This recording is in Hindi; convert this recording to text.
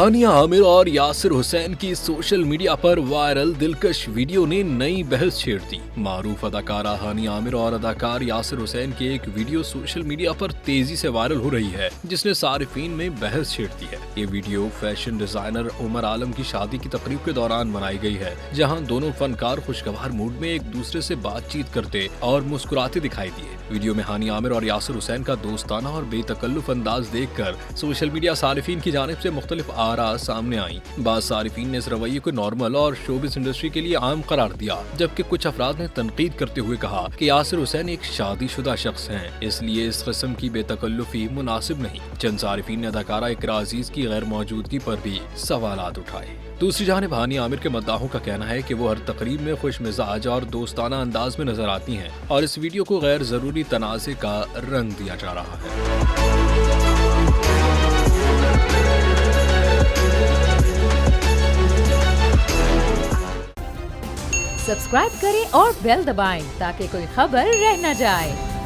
हानिया आमिर और यासिर हुसैन की सोशल मीडिया पर वायरल दिलकश वीडियो ने नई बहस छेड़ दी। मारूफ अदाकारा हानिया आमिर और अदाकार यासिर हुसैन की एक वीडियो सोशल मीडिया पर तेजी से वायरल हो रही है, जिसने सारिफीन में बहस छेड़ दी है। ये वीडियो फैशन डिजाइनर उमर आलम की शादी की तकरीब के दौरान बनाई गई है, जहां दोनों फनकार खुशगवार मूड में एक दूसरे से बातचीत करते और मुस्कुराते दिखाई दिए। वीडियो में हानिया आमिर और यासिर हुसैन का दोस्ताना और बेतकल्लुफ अंदाज देखकर सोशल मीडिया सारिफीन की जानिब से मुख्तलिफ आरा सामने आई। बाज़ सारिफीन ने इस रवैये को नॉर्मल और शोबिस इंडस्ट्री के लिए आम करार दिया, जबकि कुछ अफराद ने तनकीद करते हुए कहा कि यासिर हुसैन एक शादीशुदा शख्स हैं, इसलिए इस किस्म की बेतकल्लुफी मुनासिब नहीं। चंद सारिफीन ने अदाकारा इकरा अजीज की गैर मौजूदगी पर भी सवालात उठाए। दूसरी जानिब हानिया आमिर के मद्दाहों का कहना है कि वो हर तकरीब में खुश मिजाज और दोस्ताना अंदाज में नजर आती हैं और इस वीडियो को गैर जरूरी तनाज़े का रंग दिया जा रहा है। सब्सक्राइब करें और बेल दबाएं ताकि कोई खबर रह न जाए।